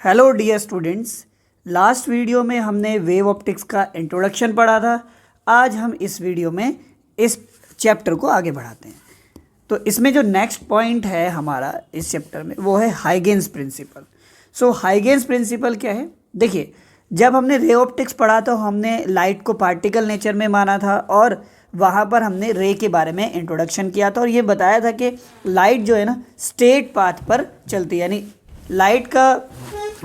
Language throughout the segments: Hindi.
Hello dear students, last video में हमने वेव ऑप्टिक्स का इंट्रोडक्शन पढ़ा था। आज हम इस वीडियो में इस चैप्टर को आगे बढ़ाते हैं। तो इसमें जो नेक्स्ट पॉइंट है हमारा इस चैप्टर में वो है हाइगेन्स प्रिंसिपल। सो हाइगेन्स प्रिंसिपल क्या है? देखिए, जब हमने रे ऑप्टिक्स पढ़ा तो हमने लाइट को पार्टिकल नेचर में माना था और वहाँ पर हमने रे के बारे में इंट्रोडक्शन किया था और ये बताया था कि लाइट जो है ना स्ट्रेट पाथ पर चलती है, यानी लाइट का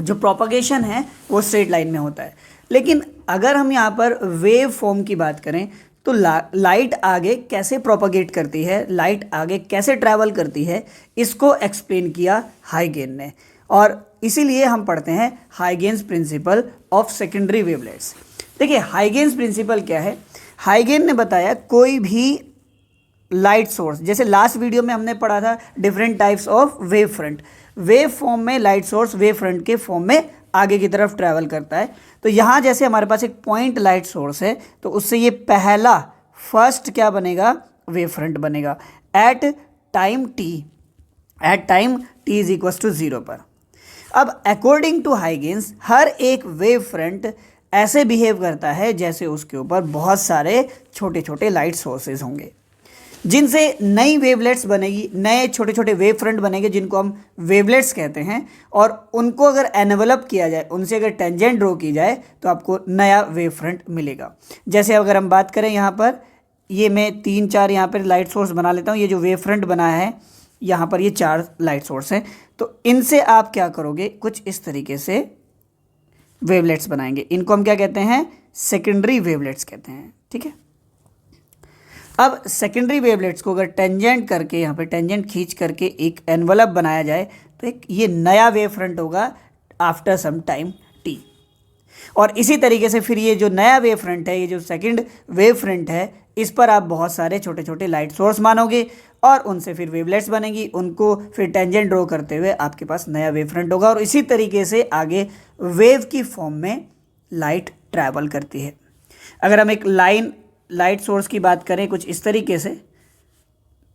जो प्रोपगेशन है वो स्ट्रेट लाइन में होता है। लेकिन अगर हम यहाँ पर वेव फॉर्म की बात करें तो लाइट आगे कैसे प्रोपगेट करती है, लाइट आगे कैसे ट्रैवल करती है, इसको एक्सप्लेन किया हाइगेन ने। और इसीलिए हम पढ़ते हैं हाइगेन्स प्रिंसिपल ऑफ सेकेंडरी वेवलेट्स। देखिए, हाइगेन्स प्रिंसिपल क्या है? हाइगेन ने बताया कोई भी लाइट सोर्स, जैसे लास्ट वीडियो में हमने पढ़ा था different types of wave front, wave form में लाइट सोर्स वेव फ्रंट के फॉर्म में आगे की तरफ ट्रैवल करता है। तो यहाँ जैसे हमारे पास एक पॉइंट लाइट सोर्स है तो उससे ये पहला फर्स्ट क्या बनेगा? वेव फ्रंट बनेगा at time T is equal to 0 पर। अब अकॉर्डिंग टू हाइगेन्स हर एक वेव फ्रंट ऐसे बिहेव करता है जैसे उसके ऊपर बहुत सारे छोटे छोटे लाइट सोर्सेज होंगे, जिनसे नई वेवलेट्स बनेगी, नए छोटे छोटे वेव फ्रंट बनेंगे जिनको हम वेवलेट्स कहते हैं। और उनको अगर एनवेलप किया जाए, उनसे अगर टेंजेंट ड्रॉ की जाए तो आपको नया वेव फ्रंट मिलेगा। जैसे अगर हम बात करें यहाँ पर, ये मैं 3-4 यहाँ पर लाइट सोर्स बना लेता हूँ। ये जो वेव फ्रंट बना है यहाँ पर, ये 4 लाइट सोर्स हैं। तो इनसे आप क्या करोगे? कुछ इस तरीके से वेवलेट्स बनाएंगे। इनको हम क्या कहते हैं? सेकेंडरी वेवलेट्स कहते हैं। ठीक है। अब सेकेंडरी वेवलेट्स को अगर टेंजेंट करके, यहाँ पे टेंजेंट खींच करके एक एनवलप बनाया जाए तो एक ये नया वेव फ्रंट होगा आफ्टर सम टाइम टी। और इसी तरीके से फिर ये जो नया वेव फ्रंट है, ये जो सेकंड वेव फ्रंट है, इस पर आप बहुत सारे छोटे छोटे लाइट सोर्स मानोगे और उनसे फिर वेवलेट्स बनेंगी। उनको फिर टेंजेंट ड्रॉ करते हुए आपके पास नया वेव फ्रंट होगा और इसी तरीके से आगे वेव की फॉर्म में लाइट ट्रैवल करती है। अगर हम एक लाइट सोर्स की बात करें कुछ इस तरीके से,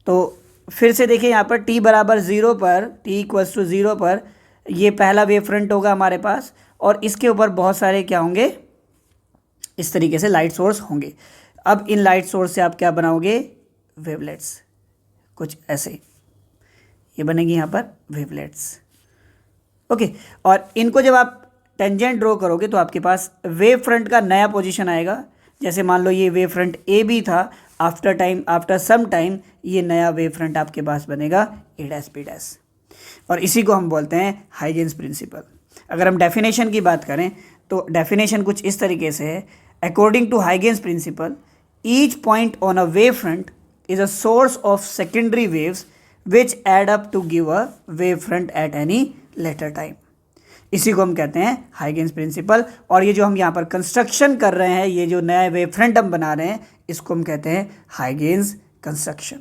तो फिर से देखिए यहाँ पर t बराबर 0 पर, t इक्वल्स टू 0 पर ये पहला वेव फ्रंट होगा हमारे पास और इसके ऊपर बहुत सारे क्या होंगे? इस तरीके से लाइट सोर्स होंगे। अब इन लाइट सोर्स से आप क्या बनाओगे? वेवलेट्स। कुछ ऐसे ये बनेगी यहाँ पर वेवलेट्स। ओके। और इनको जब आप टेंजेंट ड्रॉ करोगे तो आपके पास वेव फ्रंट का नया पोजीशन आएगा। जैसे मान लो ये वेव फ्रंट ए बी था, आफ्टर सम टाइम ये नया वेव फ्रंट आपके पास बनेगा ए डैश बी डैश, और इसी को हम बोलते हैं हाइगेन्स प्रिंसिपल। अगर हम डेफिनेशन की बात करें तो डेफिनेशन कुछ इस तरीके से है। According to Huygens principle, each point on a wave front is a source of secondary waves which add up to give a wave front at any later time. इसी को हम कहते हैं हाइगेन्स प्रिंसिपल। और ये जो हम यहाँ पर कंस्ट्रक्शन कर रहे हैं, ये जो नया वेव फ्रंट हम बना रहे हैं, इसको हम कहते हैं हाइगेन्स कंस्ट्रक्शन।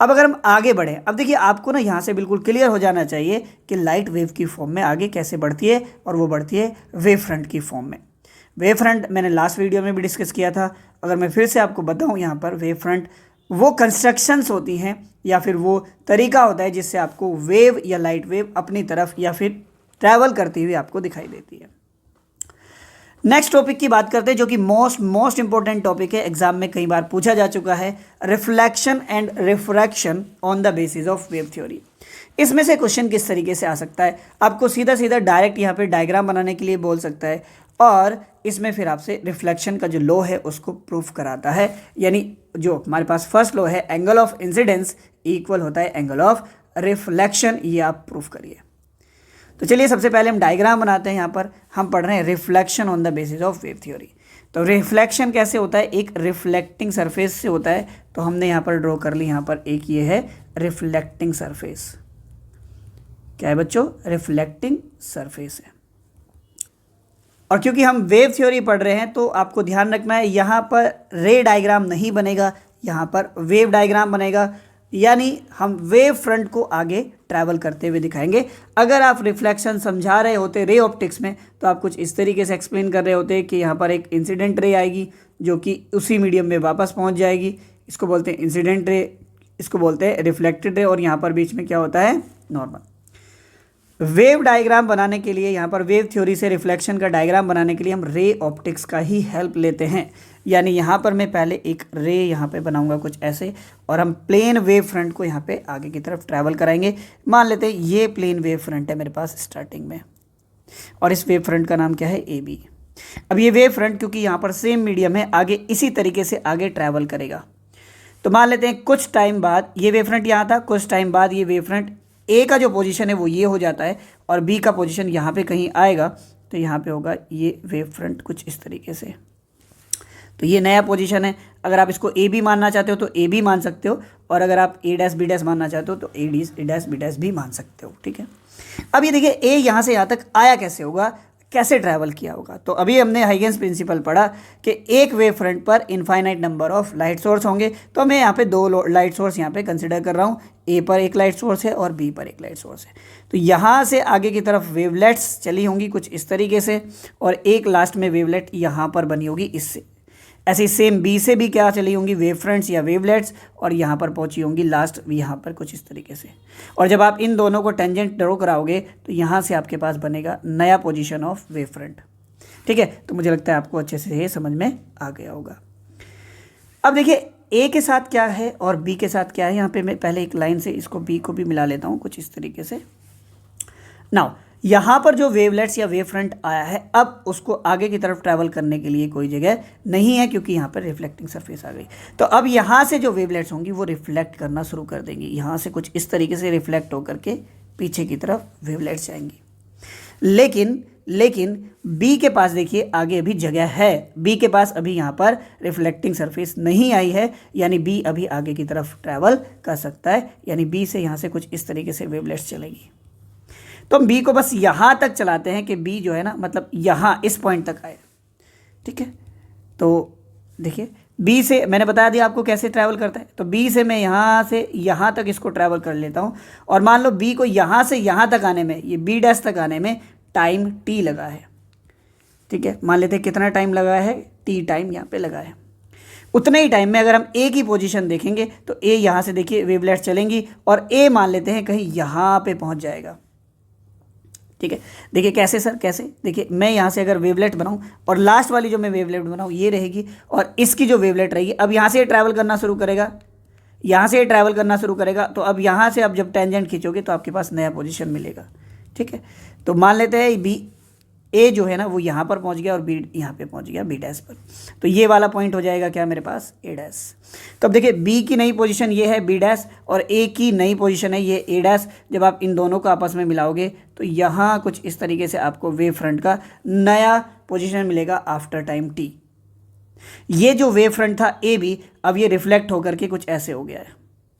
अब अगर हम आगे बढ़ें, अब देखिए आपको ना यहाँ से बिल्कुल क्लियर हो जाना चाहिए कि लाइट वेव की फॉर्म में आगे कैसे बढ़ती है, और वो बढ़ती है वेव फ्रंट की फॉर्म में। वेव फ्रंट मैंने लास्ट वीडियो में भी डिस्कस किया था। अगर मैं फिर से आपको बताऊँ, यहाँ पर वेव फ्रंट वो कंस्ट्रक्शंस होती हैं या फिर वो तरीका होता है जिससे आपको वेव या लाइट वेव अपनी तरफ या फिर ट्रैवल करती हुई आपको दिखाई देती है। नेक्स्ट टॉपिक की बात करते हैं जो कि मोस्ट इंपॉर्टेंट टॉपिक है, एग्जाम में कई बार पूछा जा चुका है, reflection and refraction on the basis of wave theory. इसमें से क्वेश्चन किस तरीके से आ सकता है? आपको सीधा सीधा डायरेक्ट यहाँ पे डायग्राम बनाने के लिए बोल सकता है और इसमें फिर आपसे रिफ्लेक्शन का जो लॉ है उसको प्रूफ कराता है। यानी जो हमारे पास फर्स्ट लॉ है, एंगल ऑफ इंसिडेंस इक्वल होता है एंगल ऑफ रिफ्लेक्शन, ये आप प्रूफ करिए। तो चलिए सबसे पहले हम डायग्राम बनाते हैं। यहाँ पर हम पढ़ रहे हैं reflection on the basis of wave theory. तो रिफ्लेक्शन कैसे होता है? एक रिफ्लेक्टिंग सरफेस से होता है। तो हमने यहाँ पर ड्रॉ कर ली, यहाँ पर एक ये है रिफ्लेक्टिंग सरफेस। क्या है बच्चों? रिफ्लेक्टिंग सरफेस है। और क्योंकि हम वेव थ्योरी पढ़ रहे हैं तो आपको ध्यान रखना है, यहाँ पर रे डायग्राम नहीं बनेगा, यहाँ पर वेव डायग्राम बनेगा। यानी हम वेव फ्रंट को आगे ट्रैवल करते हुए दिखाएंगे। अगर आप रिफ्लेक्शन समझा रहे होते रे ऑप्टिक्स में तो आप कुछ इस तरीके से एक्सप्लेन कर रहे होते कि यहाँ पर एक इंसिडेंट रे आएगी जो कि उसी मीडियम में वापस पहुँच जाएगी, इसको बोलते हैं इंसिडेंट रे, इसको बोलते हैं रिफ्लेक्टेड रे, और यहाँ पर बीच में क्या होता है? नॉर्मल। वेव डायग्राम बनाने के लिए, यहाँ पर वेव थ्योरी से रिफ्लेक्शन का डायग्राम बनाने के लिए हम रे ऑप्टिक्स का ही हेल्प लेते हैं। यानी यहाँ पर मैं पहले एक रे यहाँ पे बनाऊंगा कुछ ऐसे, और हम प्लेन वेव फ्रंट को यहाँ पे आगे की तरफ ट्रैवल कराएंगे। मान लेते हैं ये प्लेन वेव फ्रंट है मेरे पास स्टार्टिंग में, और इस वेव फ्रंट का नाम क्या है, ए बी। अब ये वेव फ्रंट क्योंकि यहाँ पर सेम मीडियम है, आगे इसी तरीके से आगे ट्रैवल करेगा। तो मान लेते हैं कुछ टाइम बाद ये वेव फ्रंट यहाँ था, कुछ टाइम बाद ये वेव फ्रंट ए का जो पोजीशन है वो ये हो जाता है, और बी का पोजीशन यहाँ पे कहीं आएगा, तो यहाँ पे होगा ये वेव फ्रंट कुछ इस तरीके से। तो ये नया पोजीशन है। अगर आप इसको ए बी मानना चाहते हो तो ए बी मान सकते हो, और अगर आप ए डैश बी डैश मानना चाहते हो तो ए डैश बी डैश भी मान सकते हो। ठीक है, अब ये देखिए ए यहाँ से यहाँ तक आया कैसे होगा, कैसे ट्रैवल किया होगा। तो अभी हमने हाइगेंस प्रिंसिपल पढ़ा कि एक वेव फ्रंट पर infinite number of light source होंगे। तो मैं यहाँ पे दो लाइट सोर्स यहाँ पे कंसिडर कर रहा हूँ, ए पर एक लाइट सोर्स है और बी पर एक लाइट सोर्स है। तो यहाँ से आगे की तरफ वेवलेट्स चली होंगी कुछ इस तरीके से, और एक लास्ट में वेवलेट यहाँ पर बनी होगी इससे। ऐसे ही सेम बी से भी क्या चली होंगी, वेव फ्रंट्स या वेवलेट्स, और यहाँ पर पहुँची होंगी लास्ट यहाँ पर कुछ इस तरीके से। और जब आप इन दोनों को टेंजेंट ड्रॉ कराओगे तो यहाँ से आपके पास बनेगा नया पोजीशन ऑफ वेव फ्रंट। ठीक है, तो मुझे लगता है आपको अच्छे से ये समझ में आ गया होगा। अब देखिए ए के साथ क्या है और बी के साथ क्या है। यहाँ पे मैं पहले एक लाइन से इसको बी को भी मिला लेता हूँ कुछ इस तरीके से। नाउ यहाँ पर जो वेवलेट्स या वेव फ्रंट आया है, अब उसको आगे की तरफ ट्रैवल करने के लिए कोई जगह नहीं है, क्योंकि यहाँ पर रिफ्लेक्टिंग सरफेस आ गई। तो अब यहाँ से जो वेवलेट्स होंगी वो रिफ्लेक्ट करना शुरू कर देंगी। यहाँ से कुछ इस तरीके से रिफ्लेक्ट होकर के पीछे की तरफ वेवलेट्स जाएंगी। लेकिन बी के पास देखिए आगे अभी जगह है। बी के पास अभी यहाँ पर रिफ्लेक्टिंग सरफेस नहीं आई है, यानी बी अभी आगे की तरफ ट्रैवल कर सकता है। यानी बी से यहाँ से कुछ इस तरीके से वेवलेट्स चलेगी। तो हम बी को बस यहाँ तक चलाते हैं कि बी जो है ना, मतलब यहाँ इस पॉइंट तक आए। ठीक है, तो देखिए बी से मैंने बता दिया आपको कैसे ट्रैवल करता है। तो बी से मैं यहाँ से यहाँ तक इसको ट्रैवल कर लेता हूँ, और मान लो बी को यहाँ से यहाँ तक आने में, ये बी डैश तक आने में टाइम टी लगा है। ठीक है, मान लेते हैं कितना टाइम लगा है, टी टाइम यहाँ पे लगा है। उतने ही टाइम में अगर हम ए की पोजीशन देखेंगे तो ए यहाँ से देखिए वेवलेट्स चलेंगी, और ए मान लेते हैं कहीं यहाँ पे पहुँच जाएगा। ठीक है, देखिए कैसे सर, कैसे, देखिए मैं यहाँ से अगर वेवलेट बनाऊँ और लास्ट वाली जो मैं वेवलेट बनाऊँ ये रहेगी, और इसकी जो वेवलेट रहेगी अब यहाँ से ट्रैवल करना शुरू करेगा, यहाँ से ट्रैवल करना शुरू करेगा। तो अब यहाँ से अब जब टेंजेंट खींचोगे तो आपके पास नया पोजीशन मिलेगा। ठीक है, तो मान लेते हैं बी ए जो है ना वो यहाँ पर पहुँच गया और बी यहाँ पे पहुँच गया बी डैश पर। तो ये वाला पॉइंट हो जाएगा क्या मेरे पास, ए डैश। तो अब देखिए बी की नई पोजीशन ये है बी डैश, और ए की नई पोजीशन है ये ए डैश। जब आप इन दोनों को आपस में मिलाओगे तो यहाँ कुछ इस तरीके से आपको वेव फ्रंट का नया पोजीशन मिलेगा आफ्टर टाइम टी। ये जो वेव फ्रंट था ए बी, अब ये रिफ्लेक्ट होकर के कुछ ऐसे हो गया है।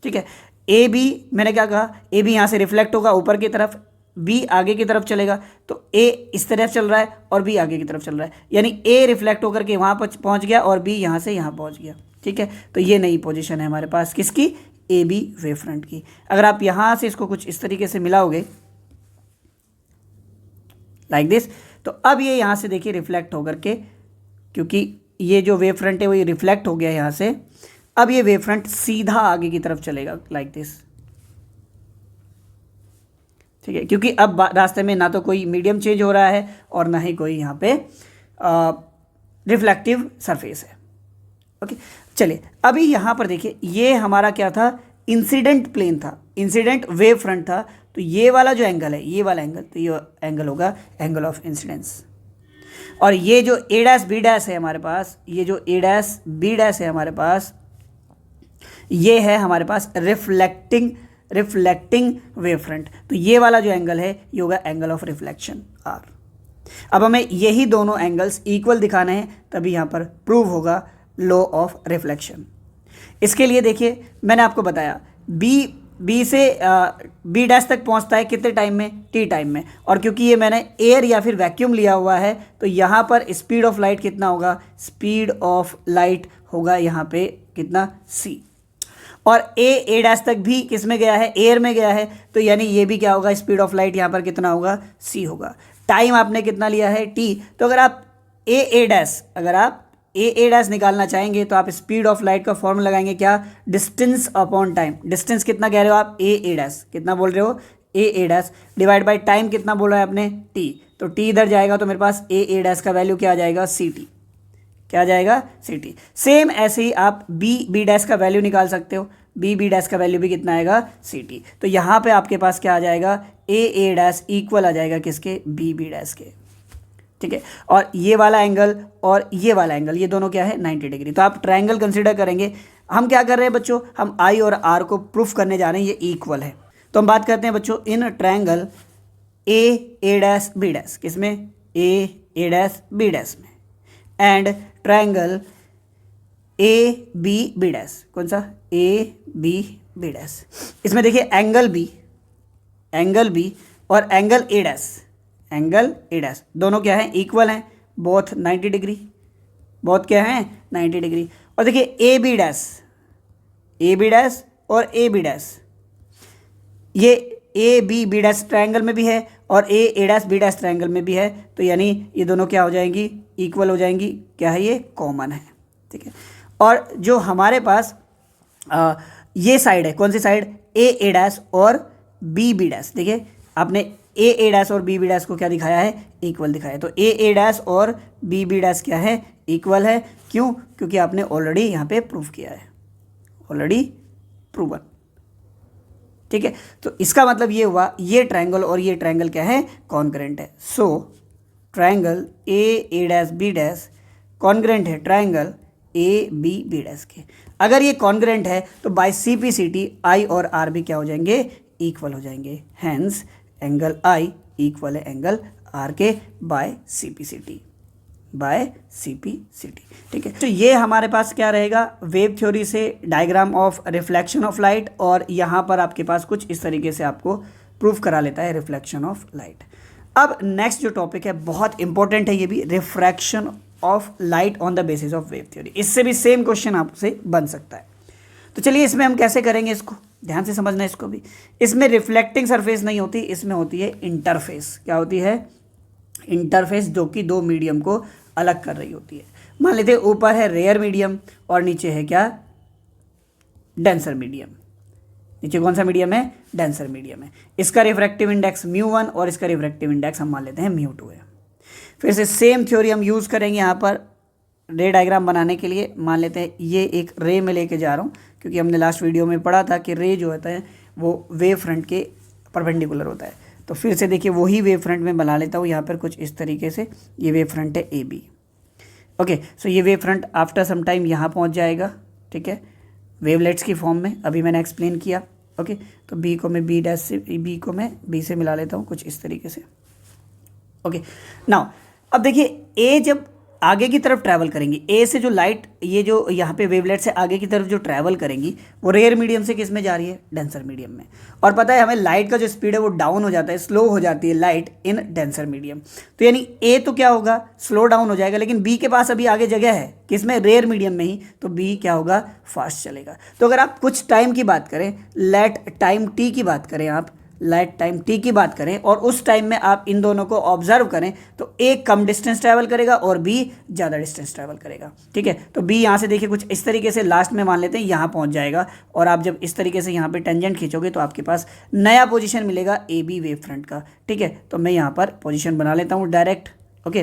ठीक है, ए बी मैंने क्या कहा, ए बी यहाँ से रिफ्लेक्ट होगा ऊपर की तरफ, बी आगे की तरफ चलेगा। तो ए इस तरफ चल रहा है और बी आगे की तरफ चल रहा है, यानी ए रिफ्लेक्ट होकर के वहाँ पर पहुँच गया और बी यहाँ से यहाँ पहुँच गया। ठीक है, तो ये नई पोजीशन है हमारे पास किसकी, ए बी वेव फ्रंट की। अगर आप यहाँ से इसको कुछ इस तरीके से मिलाओगे लाइक दिस, तो अब ये यहाँ से देखिए रिफ्लेक्ट होकर के, क्योंकि ये जो वेव फ्रंट है वो ये रिफ्लेक्ट हो गया यहाँ से, अब ये वेव फ्रंट सीधा आगे की तरफ चलेगा लाइक दिस। ठीक है, क्योंकि अब रास्ते में ना तो कोई मीडियम चेंज हो रहा है और ना ही कोई यहाँ पे रिफ्लेक्टिव सरफेस है। ओके, चलिए अभी यहाँ पर देखिए ये हमारा क्या था, इंसिडेंट प्लेन था, इंसिडेंट वेव फ्रंट था। तो ये वाला जो एंगल है, ये वाला एंगल, तो ये एंगल होगा एंगल ऑफ इंसिडेंस। और ये जो ए डैश बी डैश है हमारे पास, ये जो ए डैश बी डैश है हमारे पास, ये है हमारे पास रिफ्लेक्टिंग वेव फ्रंट। तो ये वाला जो एंगल है ये होगा एंगल ऑफ रिफ्लेक्शन आर। अब हमें यही दोनों एंगल्स इक्वल दिखाने हैं, तभी यहाँ पर प्रूव होगा लॉ ऑफ रिफ्लेक्शन। इसके लिए देखिए मैंने आपको बताया बी से बी डैश तक पहुँचता है कितने टाइम में, टी टाइम में। और क्योंकि ये मैंने एयर या फिर वैक्यूम लिया हुआ है तो यहाँ पर स्पीड ऑफ लाइट कितना होगा, स्पीड ऑफ लाइट होगा यहाँ पे कितना, सी। और ए डैश तक भी किस में गया है, एयर में गया है, तो यानी ये भी क्या होगा, स्पीड ऑफ लाइट यहाँ पर कितना होगा, सी होगा। टाइम आपने कितना लिया है, टी। तो अगर आप ए डैश निकालना चाहेंगे तो आप स्पीड ऑफ लाइट का फॉर्मूला लगाएंगे क्या, डिस्टेंस अपॉन टाइम। डिस्टेंस कितना कह रहे हो आप, ए डैश कितना बोल रहे हो, ए डैश डिवाइड बाई टाइम कितना बोला है आपने टी, तो टी इधर जाएगा तो मेरे पास ए डैश का वैल्यू क्या आ जाएगा सी टी, क्या आ जाएगा सी टी। सेम ऐसे ही आप बी डैश का वैल्यू निकाल सकते हो, बी डैश का वैल्यू भी कितना आएगा सी टी। तो यहाँ पे आपके पास क्या आ जाएगा ए डैश इक्वल आ जाएगा किसके बी डैश के, ठीक है। और ये वाला एंगल और ये वाला एंगल ये दोनों क्या है 90 डिग्री। तो आप ट्रायंगल कंसीडर करेंगे। हम क्या कर रहे हैं बच्चों, हम आई और आर को प्रूफ करने जा रहे हैं ये इक्वल है। तो हम बात करते हैं बच्चों in triangle A dash B dash, किसमें ए डैश बी डैश में, and triangle A B dash, कौन सा ए बी डैश। इसमें देखिए एंगल बी और एंगल ए डैश दोनों क्या है इक्वल हैं, बोथ 90 डिग्री, बोथ क्या हैं 90 डिग्री। और देखिए ए बी डैश और ए बी डैश, ये ए बी डैश ट्रायंगल में भी है और ए डैश बी डैश ट्रायंगल में भी है, तो यानी ये दोनों क्या हो जाएंगी इक्वल हो जाएंगी, क्या है ये कॉमन है, ठीक है। और जो हमारे पास ये साइड है, कौन सी साइड ए डैश और बी डैश, देखिए आपने ए डैश और बी डैश को क्या दिखाया है इक्वल दिखाया है। तो ए डैश और बी डैश क्या है इक्वल है, क्यों, क्योंकि आपने ऑलरेडी यहाँ पे प्रूव किया है, ऑलरेडी प्रूवन, ठीक है। तो इसका मतलब ये हुआ ये ट्रायंगल और ये ट्रायंगल क्या है कॉन्ग्रेंट है। So triangle A dash B dash congruent है ट्रायंगल ए बी डैश के। अगर ये कॉन्ग्रेंट है तो by C P C T i और आर भी क्या हो जाएंगे इक्वल हो जाएंगे, हैंस एंगल आई इक्वल है एंगल आर के by C P C T, ठीक है। तो ये हमारे पास क्या रहेगा वेव थ्योरी से diagram of reflection of light, और यहाँ पर आपके पास कुछ इस तरीके से आपको प्रूफ करा लेता है रिफ्लेक्शन ऑफ लाइट। अब नेक्स्ट जो टॉपिक है बहुत इंपॉर्टेंट है, ये भी refraction of light on the basis of wave theory. इससे भी सेम क्वेश्चन आपसे बन सकता है। तो चलिए इसमें हम कैसे करेंगे, इसको ध्यान से समझना है इसको भी। इसमें रिफ्लेक्टिंग सरफेस नहीं होती, इसमें होती है इंटरफेस। क्या होती है इंटरफेस, जो कि दो मीडियम को अलग कर रही होती है। मान लेते हैं ऊपर है रेयर मीडियम और नीचे है क्या डेंसर मीडियम। नीचे कौन सा मीडियम है डेंसर मीडियम है। इसका रिफ्रैक्टिव इंडेक्स μ1 और इसका रिफ्रैक्टिव इंडेक्स हम मान लेते हैं μ2 है। फिर से सेम थ्योरी हम यूज़ करेंगे यहाँ पर रे डायग्राम बनाने के लिए। मान लेते हैं ये एक रे में लेके जा रहा हूँ, क्योंकि हमने लास्ट वीडियो में पढ़ा था कि रे जो होता है वो वेव फ्रंट के परपेंडिकुलर होता है। तो फिर से देखिए वही वेव फ्रंट में बना लेता हूँ यहाँ पर कुछ इस तरीके से। ये वेव फ्रंट है ए बी, ओके। सो ये wave front after some time यहाँ पहुँच जाएगा, ठीक है, वेवलेट्स की फॉर्म में। अभी मैंने एक्सप्लेन किया, ओके। तो बी को मैं बी डैश से बी को मैं बी से मिला लेता हूँ कुछ इस तरीके से, ओके। नाउ अब देखिए ए जब आगे की तरफ ट्रैवल करेंगी, ए से जो लाइट ये जो यहाँ पे वेवलेट से आगे की तरफ जो ट्रैवल करेंगी वो रेयर मीडियम से किस में जा रही है डेंसर मीडियम में। और पता है हमें लाइट का जो स्पीड है वो डाउन हो जाता है, स्लो हो जाती है लाइट इन डेंसर मीडियम। तो यानी ए तो क्या होगा स्लो डाउन हो जाएगा, लेकिन बी के पास अभी आगे जगह है किसमें रेयर मीडियम में ही, तो बी क्या होगा फास्ट चलेगा। तो अगर आप कुछ टाइम की बात करें, लेट टाइम टी की बात करें, आप लाइट टाइम टी की बात करें और उस टाइम में आप इन दोनों को ऑब्जर्व करें, तो ए कम डिस्टेंस ट्रैवल करेगा और बी ज़्यादा डिस्टेंस ट्रैवल करेगा, ठीक है। तो बी यहाँ से देखिए कुछ इस तरीके से लास्ट में मान लेते हैं यहाँ पहुँच जाएगा, और आप जब इस तरीके से यहाँ पे टेंजेंट खींचोगे तो आपके पास नया पोजीशन मिलेगा ए बी वेव फ्रंट का, ठीक है। तो मैं यहाँ पर पोजीशन बना लेता हूँ डायरेक्ट, ओके।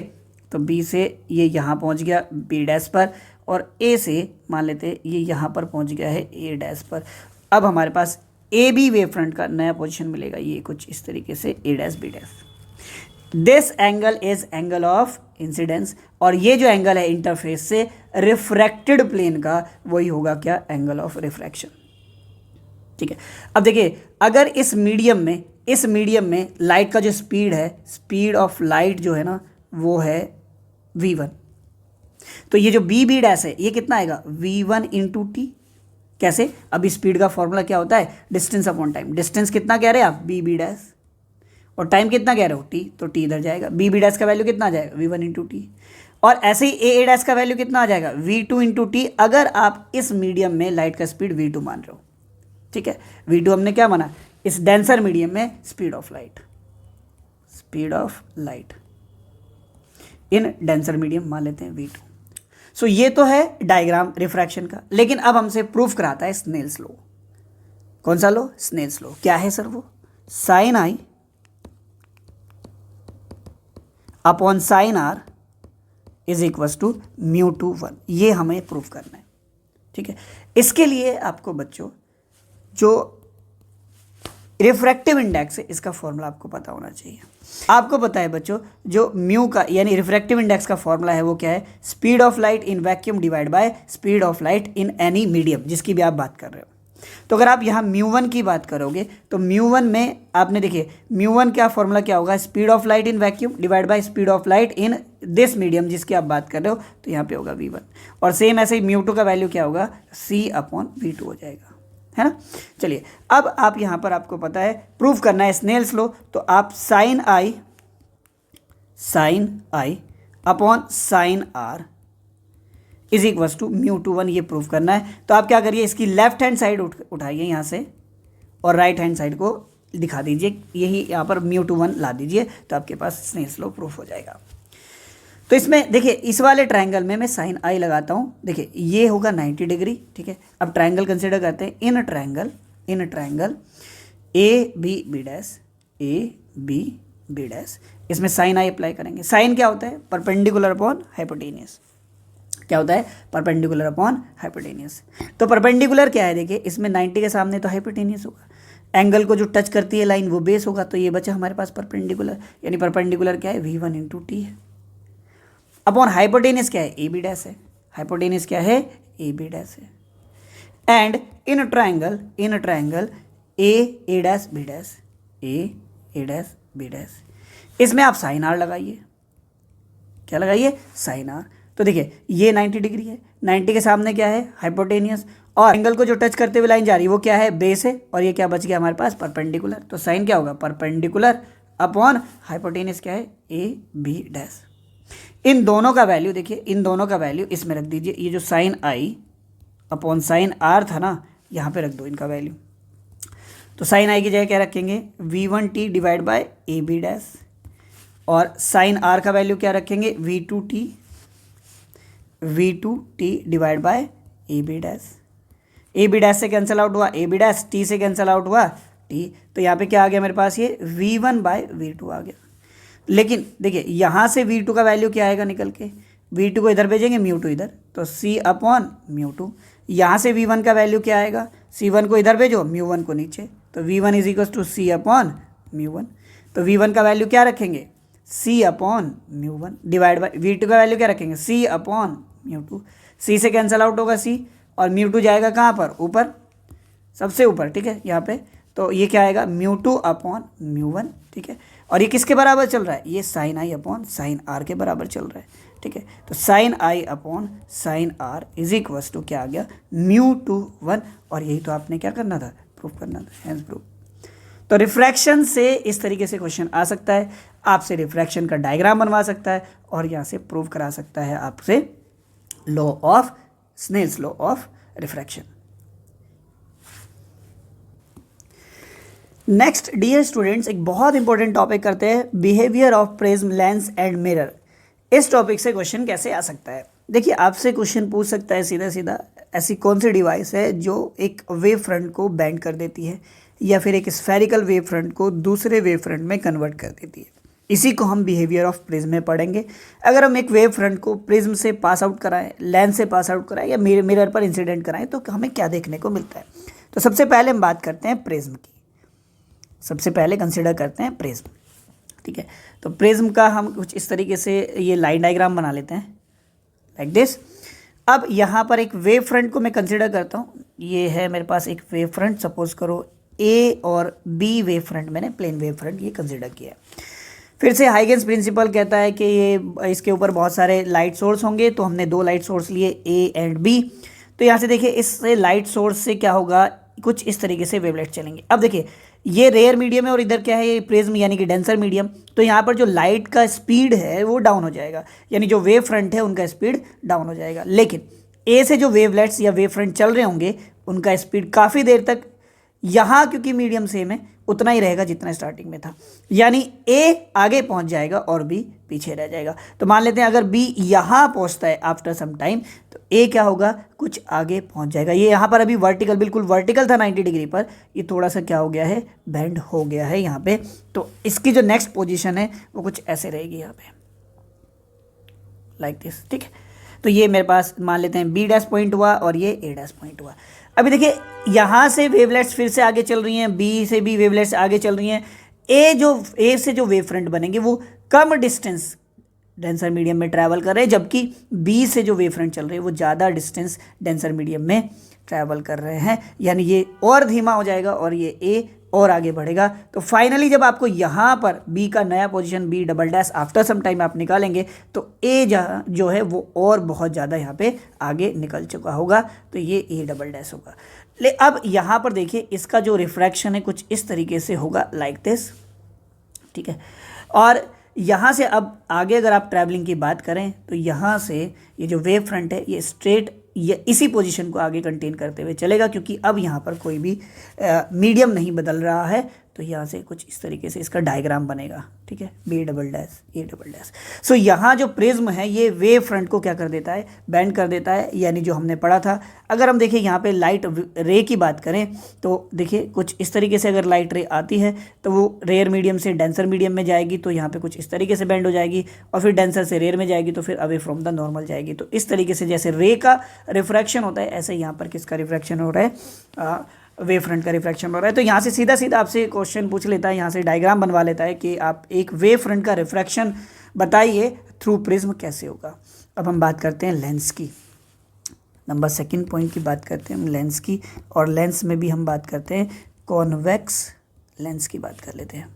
तो बी से ये यहाँ पहुँच गया बी डैश पर, और ए से मान लेते हैं ये यहाँ पर पहुँच गया है ए डैश पर। अब हमारे पास ए बी वेव फ्रंट का नया पोजीशन मिलेगा, ये कुछ इस तरीके से A dash B dash. This angle is angle of incidence, और ये जो एंगल है इंटरफेस से रिफ्रैक्टेड प्लेन का वही होगा क्या एंगल ऑफ रिफ्रैक्शन, ठीक है। अब देखिए अगर इस मीडियम में लाइट का जो स्पीड है, स्पीड ऑफ लाइट जो है ना वो है v1, तो ये जो बी डैश है ये कितना आएगा v1 इंटू टी। कैसे, अभी स्पीड का फॉर्मूला क्या होता है डिस्टेंस अपॉन टाइम। डिस्टेंस कितना कह रहे हैं आप बी डैश, और टाइम कितना कह रहे हो टी, तो टी इधर जाएगा। बी डैश का वैल्यू कितना आ जाएगा v1 इंटू टी, और ऐसे ही ए डैश का वैल्यू कितना आ जाएगा v2 इंटू टी, अगर आप इस मीडियम में लाइट का स्पीड v2 मान रहे हो, ठीक है। v2 हमने क्या माना इस डेंसर मीडियम में speed of light in denser medium मान लेते हैं v2। सो ये तो है डायग्राम रिफ्रैक्शन का, लेकिन अब हमसे प्रूफ कराता है स्नेल्स लॉ। कौन सा लॉ स्नेल्स लॉ, क्या है सर वो, sine i upon sine r is equals to mu two 1, ये हमें प्रूव करना है। ठीक है, इसके लिए आपको बच्चों जो रिफ्रैक्टिव इंडेक्स है इसका फॉर्मूला आपको पता होना चाहिए। आपको पता है बच्चों जो म्यू का यानी रिफ्रैक्टिव इंडेक्स का फॉर्मूला है वो क्या है, speed of light in vacuum divide by speed of light in any medium, जिसकी भी आप बात कर रहे हो। तो अगर आप यहाँ μ1 की बात करोगे तो μ1 में आपने देखिए μ1 का फॉर्मूला क्या होगा, speed of light in vacuum divide by speed of light in this medium जिसकी आप बात कर रहे हो, तो यहाँ पे होगा v1। और सेम ऐसे ही μ2 का वैल्यू क्या होगा, c/v2 हो जाएगा, है ना। चलिए अब आप यहाँ पर आपको पता है प्रूव करना है स्नेल्स लॉ, तो आप sine i upon sine r is equals to mu two 1, ये प्रूव करना है। तो आप क्या करिए, इसकी लेफ्ट हैंड साइड उठाइए यहाँ से और राइट हैंड साइड को दिखा दीजिए, यही यहाँ पर म्यू टू 1 ला दीजिए, तो आपके पास स्नेल्स लॉ प्रूफ हो जाएगा। तो इसमें देखिए इस वाले ट्रायंगल में मैं साइन आई लगाता हूँ, देखिए ये होगा 90 डिग्री। ठीक है, अब ट्रायंगल कंसिडर करते हैं, in triangle A B dash, इसमें साइन आई अप्लाई करेंगे। साइन क्या होता है, परपेंडिकुलर अपॉन हाइपोटेनियस। क्या होता है, परपेंडिकुलर अपॉन हाइपोटेनियस। तो परपेंडिकुलर क्या है, देखिए इसमें 90 के सामने तो हाइपोटेनियस होगा, एंगल को जो टच करती है लाइन वो बेस होगा, तो ये बचा हमारे पास परपेंडिकुलर, यानी परपेंडिकुलर क्या है, v1 इंटू टी है, अपॉन हाइपोटेनियस क्या है, ए बी डैश है, हाइपोटेनियस क्या है, ए बी डैश है। And in triangle A dash B dash, इसमें आप साइन आर लगाइए, क्या लगाइए, साइन आर। तो देखिए ये 90 डिग्री है, 90 के सामने क्या है, हाइपोटेनियस, और एंगल को जो टच करते हुए लाइन जा रही है वो क्या है, बेस है, और ये क्या बच गया हमारे पास, परपेंडिकुलर। तो साइन क्या होगा, परपेंडिकुलर अपॉन हाइपोटेनियस क्या है, ए बी डैश। इन दोनों का वैल्यू देखिए, इन दोनों का वैल्यू इसमें रख दीजिए, ये जो sine i upon sine r था ना, यहाँ पे रख दो इनका वैल्यू। तो साइन आई की जगह क्या रखेंगे, v1t divide by A B dash, और साइन आर का वैल्यू क्या रखेंगे, v2t divide by A B dash. A B dash से कैंसिल आउट हुआ ए बी डैश, टी से कैंसिल आउट हुआ टी, तो यहाँ पे क्या आ गया मेरे पास, ये v1 बाय v2 आ गया। लेकिन देखिए यहाँ से v2 का वैल्यू क्या आएगा निकल के, v2 को इधर भेजेंगे, μ2 इधर, तो c अपॉन μ2। यहाँ से v1 का वैल्यू क्या आएगा, c1 को इधर भेजो, μ1 को नीचे, तो v1 is equal to c upon μ1। तो v1 का वैल्यू क्या रखेंगे, c upon μ1 divide by v2 का वैल्यू क्या रखेंगे, c अपॉन μ2। c से कैंसिल आउट होगा c, और μ2 जाएगा कहाँ पर, ऊपर, सबसे ऊपर। ठीक है, यहाँ पे तो ये क्या आएगा, μ2 अपॉन μ1। ठीक है, और ये किसके बराबर चल रहा है, ये sine i upon sine r के बराबर चल रहा है। ठीक है, तो sine i upon sine r is equals to क्या आ गया, μ2 1, और यही तो आपने क्या करना था, प्रूफ करना था, हेंस प्रूफ। तो रिफ्रैक्शन से इस तरीके से क्वेश्चन आ सकता है, आपसे रिफ्रैक्शन का डायग्राम बनवा सकता है, और यहाँ से प्रूव करा सकता है आपसे law of Snell's law of refraction. Next dear students, एक बहुत इंपॉर्टेंट टॉपिक करते हैं, behaviour of prism, lens and mirror. इस टॉपिक से क्वेश्चन कैसे आ सकता है, देखिए आपसे क्वेश्चन पूछ सकता है सीधा सीधा, ऐसी कौन सी डिवाइस है जो एक वेव फ्रंट को बेंड कर देती है, या फिर एक स्फेरिकल वेव फ्रंट को दूसरे वेव फ्रंट में कन्वर्ट कर देती है। इसी को हम बिहेवियर ऑफ प्रिज्म में पढ़ेंगे। अगर हम एक वेव फ्रंट को प्रिज्म से पास आउट कराएं, लेंस से पास आउट कराएं, या मिरर पर इंसिडेंट कराएं, तो हमें क्या देखने को मिलता है। तो सबसे पहले हम बात करते हैं प्रिज्म की, सबसे पहले कंसिडर करते हैं प्रिज्म। ठीक है, तो प्रिज्म का हम कुछ इस तरीके से ये लाइन डायग्राम बना लेते हैं, लाइक दिस। अब यहाँ पर एक वेव फ्रंट को मैं कंसिडर करता हूँ, ये है मेरे पास एक वेव फ्रंट, सपोज करो ए और बी वेव फ्रंट, मैंने प्लेन वेव फ्रंट ये कंसिडर किया। फिर से हाइगेंस प्रिंसिपल कहता है कि ये इसके ऊपर बहुत सारे लाइट सोर्स होंगे, तो हमने दो लाइट सोर्स लिए ए एंड बी। तो यहाँ से देखिए इससे लाइट सोर्स से क्या होगा, कुछ इस तरीके से वेवलेट चलेंगे। अब देखिए ये रेयर मीडियम है और इधर क्या है, ये प्रिज्म यानी कि डेंसर मीडियम, तो यहाँ पर जो लाइट का स्पीड है वो डाउन हो जाएगा, यानी जो वेव फ्रंट है उनका स्पीड डाउन हो जाएगा। लेकिन ए से जो वेवलेट्स या वेव फ्रंट चल रहे होंगे उनका स्पीड काफ़ी देर तक यहाँ क्योंकि मीडियम सेम है उतना ही रहेगा जितना स्टार्टिंग में था, यानी ए आगे पहुँच जाएगा और बी पीछे रह जाएगा। तो मान लेते हैं अगर बी यहाँ पहुँचता है आफ्टर सम टाइम, तो ए क्या होगा, कुछ आगे पहुँच जाएगा। ये यहाँ पर अभी वर्टिकल, बिल्कुल वर्टिकल था 90 डिग्री पर, ये थोड़ा सा क्या हो गया है, बेंड हो गया है यहाँ पे। तो इसकी जो नेक्स्ट पोजीशन है वो कुछ ऐसे रहेगी यहाँ पे, लाइक दिस, ठीक है। तो ये मेरे पास मान लेते हैं बी डैश पॉइंट हुआ और ये ए डैश पॉइंट हुआ। अभी देखिए यहाँ से वेवलेट्स फिर से आगे चल रही हैं, बी से भी वेवलेट्स आगे चल रही हैं। ए से जो वेव फ्रंट बनेंगे वो कम डिस्टेंस डेंसर मीडियम में ट्रैवल कर रहे हैं, जबकि बी से जो वेव फ्रंट चल रहे हैं वो ज़्यादा डिस्टेंस डेंसर मीडियम में ट्रैवल कर रहे हैं, यानी ये और धीमा हो जाएगा और ये ए और आगे बढ़ेगा। तो फाइनली जब आपको यहाँ पर बी का नया position B double dash after some time आप निकालेंगे तो ए जो है वो और बहुत ज़्यादा यहाँ पे आगे निकल चुका होगा, तो ये ए डबल डैश होगा। अब यहाँ पर देखिए इसका जो रिफ्रैक्शन है कुछ इस तरीके से होगा, लाइक दिस, ठीक है। और यहाँ से अब आगे अगर आप ट्रैवलिंग की बात करें तो यहाँ से ये जो वेव फ्रंट है ये स्ट्रेट ये इसी पोजीशन को आगे कंटेन करते हुए चलेगा, क्योंकि अब यहाँ पर कोई भी मीडियम नहीं बदल रहा है। तो यहाँ से कुछ इस तरीके से इसका डायग्राम बनेगा, ठीक है, B double dash A double dash. So यहाँ जो प्रिज्म है ये वेव फ्रंट को क्या कर देता है, बेंड कर देता है, यानी जो हमने पढ़ा था। अगर हम देखिए यहाँ पे लाइट रे की बात करें तो देखिए कुछ इस तरीके से अगर लाइट रे आती है तो वो रेयर मीडियम से डेंसर मीडियम में जाएगी, तो यहाँ पे कुछ इस तरीके से बेंड हो जाएगी, और फिर डेंसर से रेयर में जाएगी तो फिर अवे फ्रॉम द नॉर्मल जाएगी। तो इस तरीके से जैसे रे का रिफ्रैक्शन होता है ऐसे यहाँ पर किसका रिफ्रैक्शन हो रहा है, वेव फ्रंट का रिफ्रैक्शन हो रहा है। तो यहाँ से सीधा सीधा आपसे क्वेश्चन पूछ लेता है, यहाँ से डायग्राम बनवा लेता है कि आप एक वेव फ्रंट का रिफ्रैक्शन बताइए थ्रू प्रिज्म कैसे होगा। अब हम बात करते हैं लेंस की, नंबर सेकंड पॉइंट की बात करते हैं हम लेंस की, और लेंस में भी हम बात करते हैं कॉन्वेक्स लेंस की बात कर लेते हैं।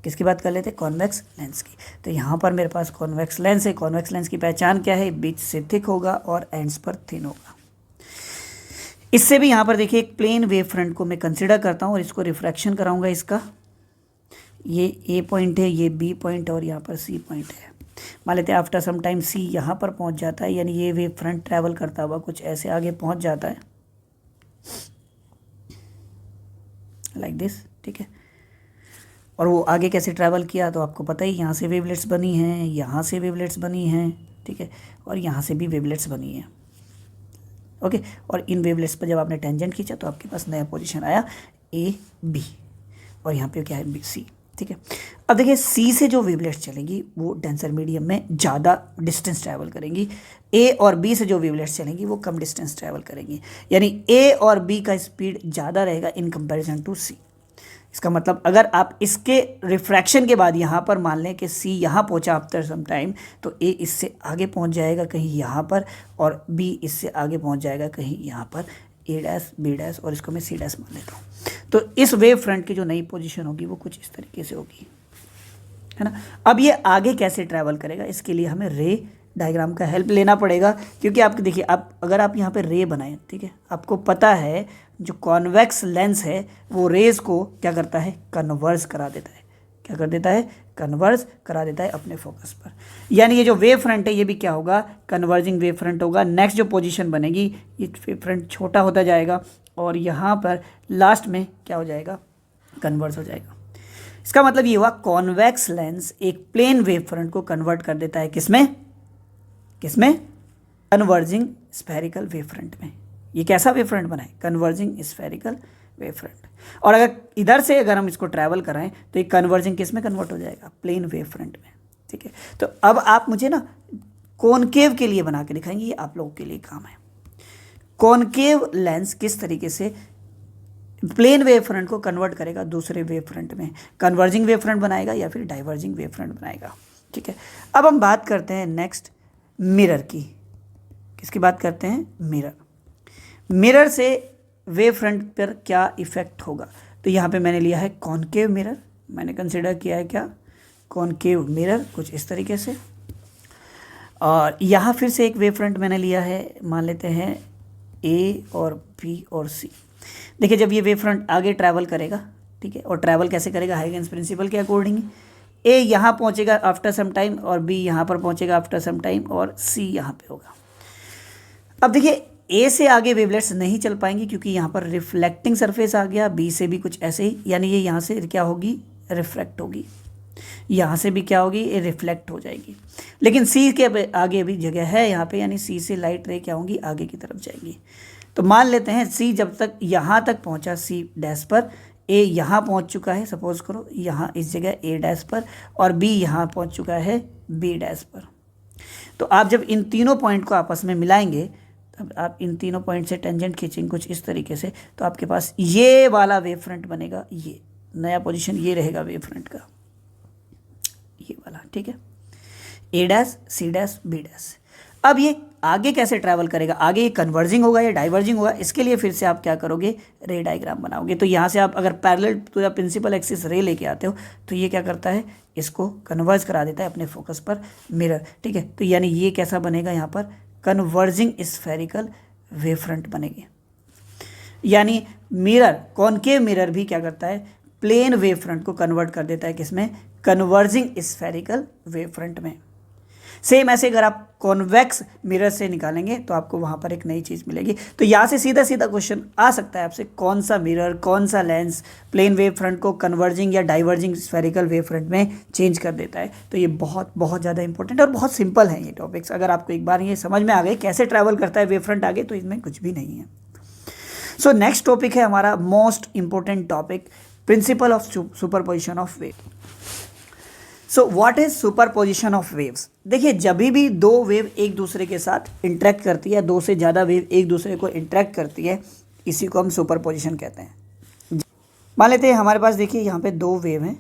किसकी बात कर लेते हैं, कॉन्वेक्स लेंस की। तो यहाँ पर मेरे पास कॉन्वेक्स लेंस है। कॉन्वेक्स लेंस की पहचान क्या है, बीच से थिक होगा और एंड्स पर थिन होगा। इससे भी यहाँ पर देखिए एक प्लेन वेव फ्रंट को मैं कंसिडर करता हूँ और इसको रिफ्रैक्शन कराऊंगा। इसका ये ए पॉइंट है, ये बी पॉइंट और यहाँ पर सी पॉइंट है। मान लेते हैं आफ्टर सम टाइम सी यहाँ पर पहुँच जाता है, यानी ये वेव फ्रंट ट्रैवल करता हुआ कुछ ऐसे आगे पहुँच जाता है, लाइक दिस, ठीक है। और वो आगे कैसे ट्रैवल किया तो आपको पता ही, यहाँ से वेवलेट्स बनी हैं, यहाँ से वेवलेट्स बनी हैं, ठीक है, और यहाँ से भी वेवलेट्स बनी हैं, ओके। और इन वेवलेट्स पर जब आपने टेंजेंट खींचा तो आपके पास नया पोजीशन आया ए बी, और यहाँ पे क्या है बी सी, ठीक है। अब देखिए सी से जो वेवलेट्स चलेंगी वो डेंसर मीडियम में ज़्यादा डिस्टेंस ट्रैवल करेंगी, ए और बी से जो वेवलेट्स चलेंगी वो कम डिस्टेंस ट्रैवल करेंगी, यानी ए और बी का स्पीड ज़्यादा रहेगा इन कंपैरिजन टू सी। इसका मतलब अगर आप इसके रिफ्रैक्शन के बाद यहाँ पर मान लें कि सी यहाँ पहुँचा आफ्टर सम टाइम, तो ए इससे आगे पहुँच जाएगा कहीं यहाँ पर, और बी इससे आगे पहुँच जाएगा कहीं यहाँ पर, ए डैश बी डैश, और इसको मैं सी डैश मान लेता हूँ। तो इस वेव फ्रंट की जो नई पोजीशन होगी वो कुछ इस तरीके से होगी, है ना। अब ये आगे कैसे ट्रैवल करेगा, इसके लिए हमें रे डायग्राम का हेल्प लेना पड़ेगा, क्योंकि आपको देखिए आप अगर आप यहाँ पे रे बनाएं, ठीक है, आपको पता है जो कॉन्वेक्स लेंस है वो रेज को क्या करता है, कन्वर्ज करा देता है। क्या कर देता है, कन्वर्ज करा देता है अपने फोकस पर, यानी ये जो वेव फ्रंट है ये भी क्या होगा, कन्वर्जिंग वेव फ्रंट होगा। नेक्स्ट जो पोजीशन बनेगी ये वेव फ्रंट छोटा होता जाएगा और यहाँ पर लास्ट में क्या हो जाएगा, कन्वर्ज हो जाएगा। इसका मतलब ये हुआ कॉन्वेक्स लेंस एक प्लेन वेव फ्रंट को कन्वर्ट कर देता है किसमें, किसमें, कन्वर्जिंग स्फेरिकल वेव फ्रंट में। ये कैसा वेव फ्रंट बना है, कन्वर्जिंग स्फेरिकल वेव फ्रंट। और अगर इधर से अगर हम इसको ट्रैवल कराएं तो ये कन्वर्जिंग किस में कन्वर्ट हो जाएगा, प्लेन वेव फ्रंट में, ठीक है। तो अब आप मुझे ना कॉनकेव के लिए बना के दिखाएंगे, ये आप लोगों के लिए काम है। कॉनकेव लेंस किस तरीके से प्लेन वेव फ्रंट को कन्वर्ट करेगा दूसरे वेव फ्रंट में, कन्वर्जिंग वेव फ्रंट बनाएगा या फिर डाइवर्जिंग वेव फ्रंट बनाएगा, ठीक है। अब हम बात करते हैं नेक्स्ट मिरर की। किसकी बात करते हैं, मिरर। मिरर से वेव फ्रंट पर क्या इफेक्ट होगा, तो यहाँ पे मैंने लिया है कॉनकेव मिरर, मैंने कंसिडर किया है क्या, कॉनकेव मिरर कुछ इस तरीके से। और यहाँ फिर से एक वेव फ्रंट मैंने लिया है, मान लेते हैं ए और बी और सी। देखिए जब ये वेव फ्रंट आगे ट्रैवल करेगा, ठीक है, और ट्रैवल कैसे करेगा, हाइगेंस प्रिंसिपल के अकॉर्डिंग। ए यहाँ पहुँचेगा आफ्टर सम टाइम और बी यहाँ पर पहुँचेगा आफ्टर सम टाइम और सी यहाँ पे होगा। अब देखिए ए से आगे वेवलेट्स नहीं चल पाएंगी क्योंकि यहाँ पर रिफ्लेक्टिंग सरफेस आ गया, बी से भी कुछ ऐसे ही, यानी ये यहाँ से क्या होगी, रिफ्रैक्ट होगी, यहाँ से भी क्या होगी, ये रिफ्लेक्ट हो जाएगी। लेकिन सी के आगे भी जगह है यहाँ पे, यानी सी से लाइट रे क्या होंगी, आगे की तरफ जाएंगी। तो मान लेते हैं सी जब तक यहाँ तक पहुँचा सी डैश पर, ए यहाँ पहुँच चुका है, सपोज करो यहाँ इस जगह ए डैश पर, और बी यहाँ पहुँच चुका है बी डैश पर। तो आप जब इन तीनों पॉइंट को आपस में मिलाएंगे, तब आप इन तीनों पॉइंट से टेंजेंट खींचेंगे कुछ इस तरीके से, तो आपके पास ये वाला वेव फ्रंट बनेगा, ये नया पोजीशन ये रहेगा वेव फ्रंट का, ये वाला, ठीक है, A dash C dash B dash. अब ये आगे कैसे ट्रैवल करेगा, आगे ये कन्वर्जिंग होगा या डाइवर्जिंग होगा, इसके लिए फिर से आप क्या करोगे, रे डायग्राम बनाओगे। तो यहाँ से आप अगर पैरेलल टू या प्रिंसिपल एक्सिस रे लेके आते हो तो ये क्या करता है, इसको कन्वर्ज करा देता है अपने फोकस पर मिरर, ठीक है। तो यानी ये कैसा बनेगा, यहाँ पर कन्वर्जिंग स्फेरिकल वेव फ्रंट बनेगी। यानी मिरर, कॉनकेव मिरर भी क्या करता है, प्लेन वेव फ्रंट को कन्वर्ट कर देता है किसमें, कन्वर्जिंग स्फेरिकल वेव फ्रंट में। सेम ऐसे अगर आप कॉन्वेक्स मिरर से निकालेंगे तो आपको वहाँ पर एक नई चीज़ मिलेगी। तो यहाँ से सीधा सीधा क्वेश्चन आ सकता है आपसे, कौन सा मिरर, कौन सा लेंस प्लेन वेव फ्रंट को कन्वर्जिंग या डाइवर्जिंग स्फेरिकल वेव फ्रंट में चेंज कर देता है। तो ये बहुत बहुत ज़्यादा इंपॉर्टेंट और बहुत सिंपल है ये टॉपिक्स। अगर आपको एक बार ये समझ में आ गए कैसे ट्रैवल करता है वेव फ्रंट आगे, तो इसमें कुछ भी नहीं है। सो नेक्स्ट टॉपिक है हमारा most important topic, principle of superposition of wave. So what is superposition of waves. देखिए, जब भी दो वेव एक दूसरे के साथ इंटरेक्ट करती है, दो से ज़्यादा वेव एक दूसरे को इंटरेक्ट करती है, इसी को हम सुपरपोजिशन कहते हैं। मान लेते हैं हमारे पास, देखिए यहाँ पे दो वेव हैं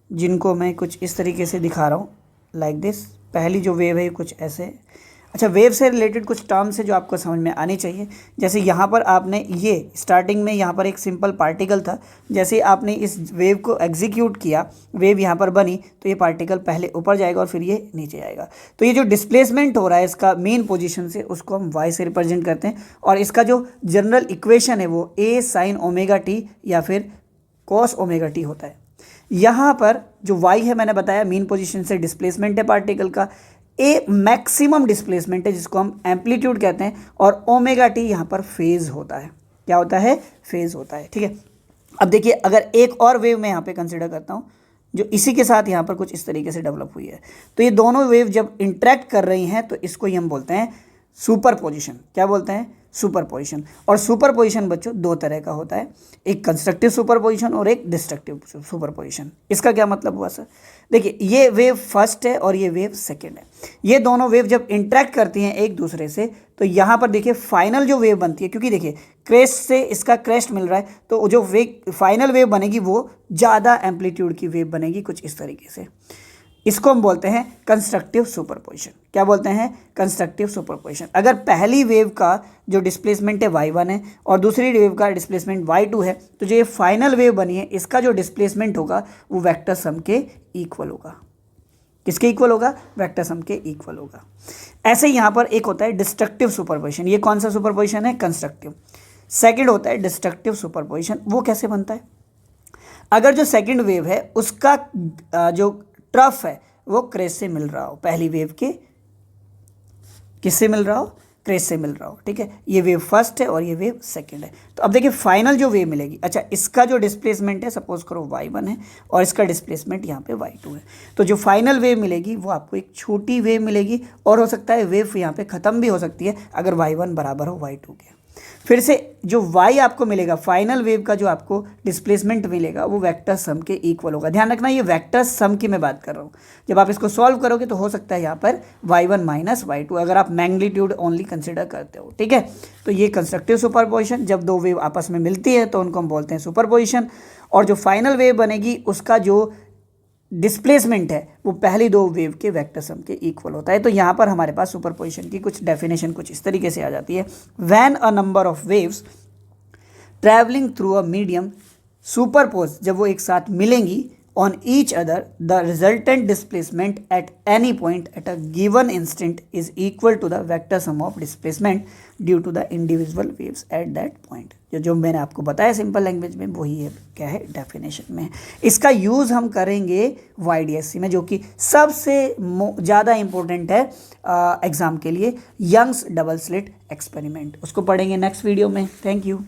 जिनको मैं कुछ इस तरीके से दिखा रहा हूँ, लाइक दिस। पहली जो वेव है कुछ ऐसे। अच्छा, वेव से रिलेटेड कुछ टर्म्स है जो आपको समझ में आनी चाहिए। जैसे यहाँ पर आपने ये स्टार्टिंग में यहाँ पर एक सिंपल पार्टिकल था, जैसे आपने इस वेव को एग्जीक्यूट किया, वेव यहाँ पर बनी, तो ये पार्टिकल पहले ऊपर जाएगा और फिर ये नीचे आएगा। तो ये जो डिस्प्लेसमेंट हो रहा है इसका मेन पोजीशन से, उसको हम वाई से रिप्रेजेंट करते हैं। और इसका जो जनरल इक्वेशन है वो ए साइन ओमेगा टी या फिर कॉस ओमेगा टी होता है। यहाँ पर जो वाई है मैंने बताया मेन पोजीशन से डिस्प्लेसमेंट है पार्टिकल का, ए मैक्सिमम डिस्प्लेसमेंट है जिसको हम एम्पलीट्यूड कहते हैं, और ओमेगा टी यहाँ पर फेज होता है। क्या होता है, फेज होता है, ठीक है। अब देखिए, अगर एक और वेव मैं यहाँ पे कंसिडर करता हूँ जो इसी के साथ यहाँ पर कुछ इस तरीके से डेवलप हुई है, तो ये दोनों वेव जब इंटरेक्ट कर रही हैं तो इसको ही हम बोलते हैं सुपरपोजिशन। क्या बोलते हैं, सुपरपोजिशन। और सुपरपोजिशन बच्चों दो तरह का होता है, एक कंस्ट्रक्टिव सुपरपोजिशन और एक डिस्ट्रक्टिव सुपरपोजिशन। इसका क्या मतलब हुआ सर, देखिए ये वेव फर्स्ट है और ये वेव सेकंड है। ये दोनों वेव जब इंटरेक्ट करती हैं एक दूसरे से, तो यहाँ पर देखिए फाइनल जो वेव बनती है, क्योंकि देखिए क्रेस्ट से इसका क्रेस्ट मिल रहा है, तो जो वेव फाइनल वेव बनेगी वो ज़्यादा एम्पलीट्यूड की वेव बनेगी कुछ इस तरीके से। इसको हम बोलते हैं कंस्ट्रक्टिव सुपरपोजिशन। क्या बोलते हैं, कंस्ट्रक्टिव सुपरपोजिशन। अगर पहली वेव का जो डिस्प्लेसमेंट है y1 है और दूसरी वेव का डिस्प्लेसमेंट y2 है, तो जो ये फाइनल वेव बनी है इसका जो डिस्प्लेसमेंट होगा वो वेक्टर सम के इक्वल होगा। किसके इक्वल होगा, वेक्टर सम के इक्वल होगा। ऐसे ही यहाँ पर एक होता है डिस्ट्रक्टिव सुपरपोजिशन। ये कौन सा सुपरपोजिशन है, कंस्ट्रक्टिव। सेकेंड होता है डिस्ट्रक्टिव सुपरपोजिशन। वो कैसे बनता है, अगर जो सेकेंड वेव है उसका जो ट्रफ है वो क्रेस्ट से मिल रहा हो, पहली वेव के किससे मिल रहा हो, क्रेस्ट से मिल रहा हो, ठीक है। ये वेव फर्स्ट है और ये वेव सेकंड है। तो अब देखिए फाइनल जो वेव मिलेगी, अच्छा इसका जो डिस्प्लेसमेंट है सपोज करो y1 है और इसका डिस्प्लेसमेंट यहाँ पे y2 है, तो जो फाइनल वेव मिलेगी वो आपको एक छोटी वेव मिलेगी, और हो सकता है वेव यहाँ पे ख़त्म भी हो सकती है अगर y1 बराबर हो y2 के। फिर से जो y आपको मिलेगा, फाइनल वेव का जो आपको डिस्प्लेसमेंट मिलेगा वो वेक्टर सम के इक्वल होगा। ध्यान रखना ये वेक्टर सम की मैं बात कर रहा हूँ। जब आप इसको सॉल्व करोगे तो हो सकता है यहाँ पर y1 माइनस y2, अगर आप मैग्नीट्यूड ओनली कंसिडर करते हो, ठीक है। तो ये कंस्ट्रक्टिव सुपरपोजिशन, जब दो वेव आपस में मिलती है तो उनको हम बोलते हैं सुपरपोजिशन। और जो फाइनल वेव बनेगी उसका जो डिस्प्लेसमेंट है वो पहली दो वेव के वेक्टर सम के इक्वल होता है। तो यहाँ पर हमारे पास सुपरपोजिशन की कुछ डेफिनेशन कुछ इस तरीके से आ जाती है। When a number of waves travelling through a medium superpose, जब वो एक साथ मिलेंगी on each other, the resultant displacement at any point at a given instant is equal to the vector sum of displacement due to the individual waves at that point. जो मैंने आपको बताया सिंपल लैंग्वेज में वही है, क्या है डेफिनेशन में। इसका यूज़ हम करेंगे YDSC में, जो कि सबसे ज़्यादा इम्पोर्टेंट है एग्ज़ाम के लिए, यंग्स डबल स्लिट एक्सपेरिमेंट। उसको पढ़ेंगे नेक्स्ट वीडियो में। Thank you.